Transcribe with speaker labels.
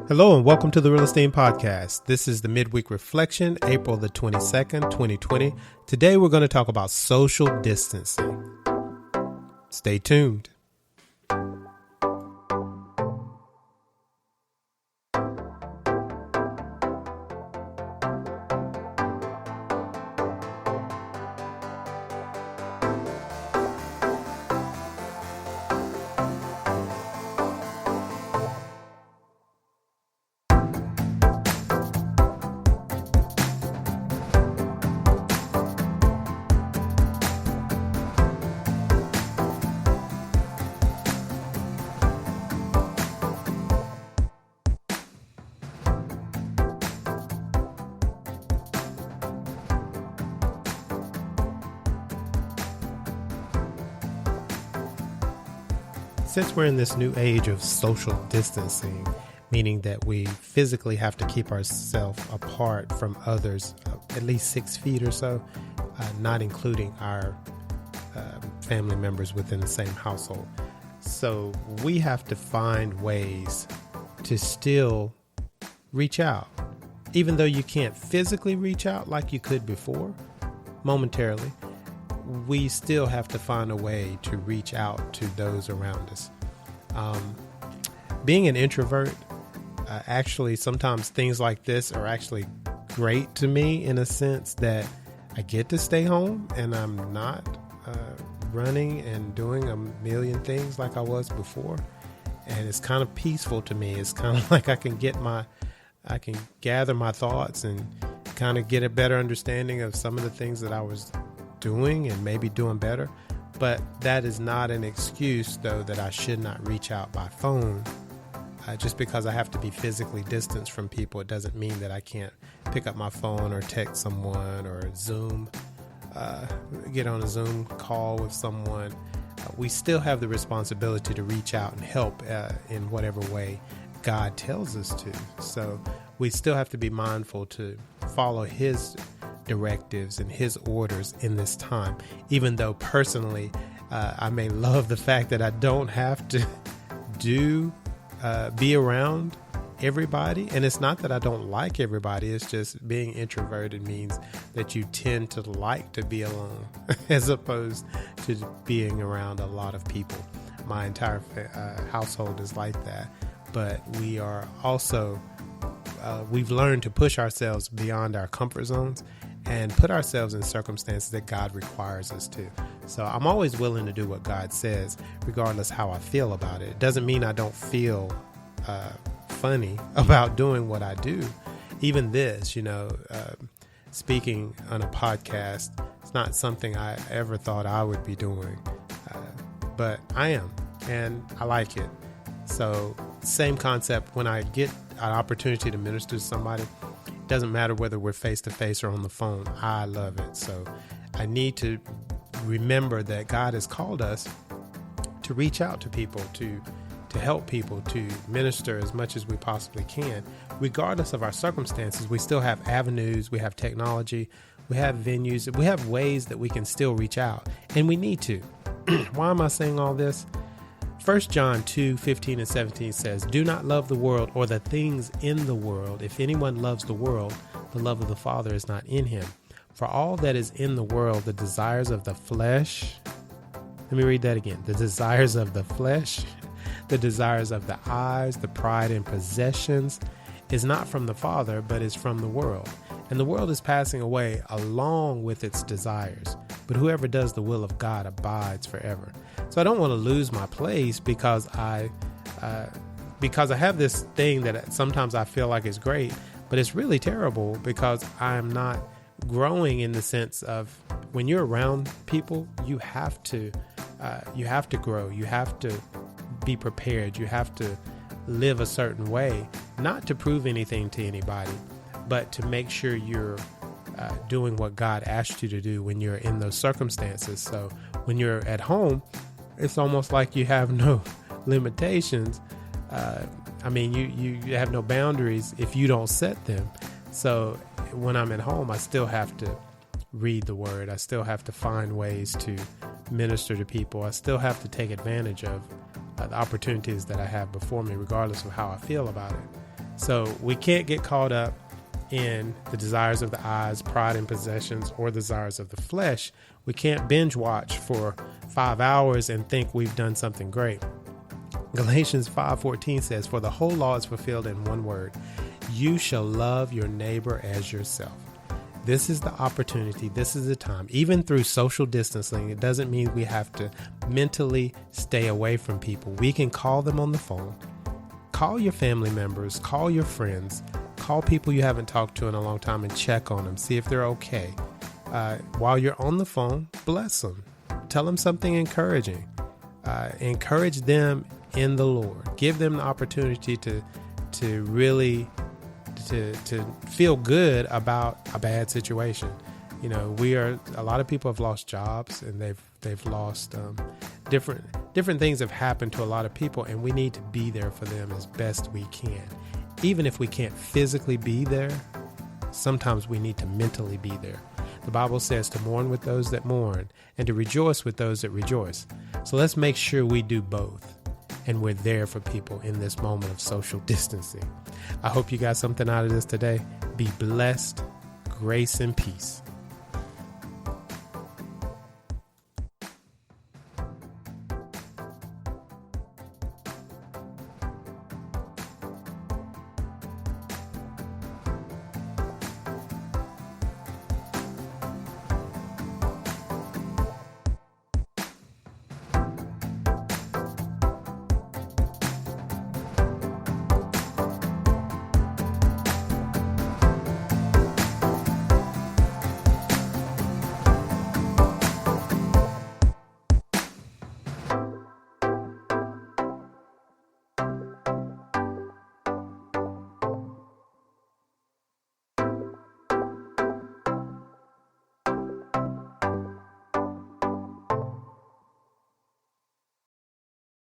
Speaker 1: Hello and welcome to the Real Estate Podcast. This is the MidWeek Reflection, April the 22nd, 2020. Today we're going to talk about social distancing. Stay tuned. Since we're in this new age of social distancing, meaning that we physically have to keep ourselves apart from others, at least 6 feet or so, not including our family members within the same household. So we have to find ways to still reach out, even though you can't physically reach out like you could before, momentarily. We still have to find a way to reach out to those around us. Being an introvert, actually, sometimes things like this are actually great to me in a sense that I get to stay home and I'm not running and doing a million things like I was before. And it's kind of peaceful to me. It's kind of like I can gather my thoughts and kind of get a better understanding of some of the things that I was doing and maybe doing better. But that is not an excuse, though, that I should not reach out by phone. Just because I have to be physically distanced from people, it doesn't mean that I can't pick up my phone or text someone or Zoom, get on a Zoom call with someone. We still have the responsibility to reach out and help in whatever way God tells us to. So we still have to be mindful to follow His directives and His orders in this time, even though personally I may love the fact that I don't have to be around everybody. And it's not that I don't like everybody, it's just being introverted means that you tend to like to be alone as opposed to being around a lot of people. My entire household is like that, but we are also we've learned to push ourselves beyond our comfort zones and put ourselves in circumstances that God requires us to. So I'm always willing to do what God says, regardless how I feel about it. It doesn't mean I don't feel funny about doing what I do. Even this, speaking on a podcast, it's not something I ever thought I would be doing, but I am, and I like it. So same concept when I get an opportunity to minister to somebody. Doesn't matter whether we're face to face or on the phone. I love it. So I need to remember that God has called us to reach out to people, to help people, to minister as much as we possibly can. Regardless of our circumstances, we still have avenues, we have technology, we have venues, we have ways that we can still reach out, and we need to. Why am I saying all this? 1 John 2:15 and 17 says, "Do not love the world or the things in the world. If anyone loves the world, the love of the Father is not in him. For all that is in the world, the desires of the flesh," let me read that again, "the desires of the flesh, the desires of the eyes, the pride in possessions, is not from the Father, but is from the world. And the world is passing away along with its desires. But whoever does the will of God abides forever." So I don't want to lose my place because I have this thing that sometimes I feel like is great, but it's really terrible because I'm not growing in the sense of when you're around people, you have to grow. You have to be prepared. You have to live a certain way, not to prove anything to anybody, but to make sure you're doing what God asked you to do when you're in those circumstances. So when you're at home, it's almost like you have no limitations. You have no boundaries if you don't set them. So when I'm at home, I still have to read the word. I still have to find ways to minister to people. I still have to take advantage of the opportunities that I have before me, regardless of how I feel about it. So we can't get caught up in the desires of the eyes, pride in possessions, or desires of the flesh. We can't binge watch for 5 hours and think we've done something great. Galatians 5:14 says, "For the whole law is fulfilled in one word, you shall love your neighbor as yourself." This is the opportunity. This is the time. Even through social distancing, it doesn't mean we have to mentally stay away from people. We can call them on the phone. Call your family members. Call your friends. Call people you haven't talked to in a long time and check on them. See if they're okay. While you're on the phone, bless them. Tell them something encouraging. Encourage them in the Lord. Give them the opportunity to really to feel good about a bad situation. You know, a lot of people have lost jobs, and they've lost different things have happened to a lot of people, and we need to be there for them as best we can. Even if we can't physically be there, sometimes we need to mentally be there. The Bible says to mourn with those that mourn and to rejoice with those that rejoice. So let's make sure we do both, and we're there for people in this moment of social distancing. I hope you got something out of this today. Be blessed, grace, and peace.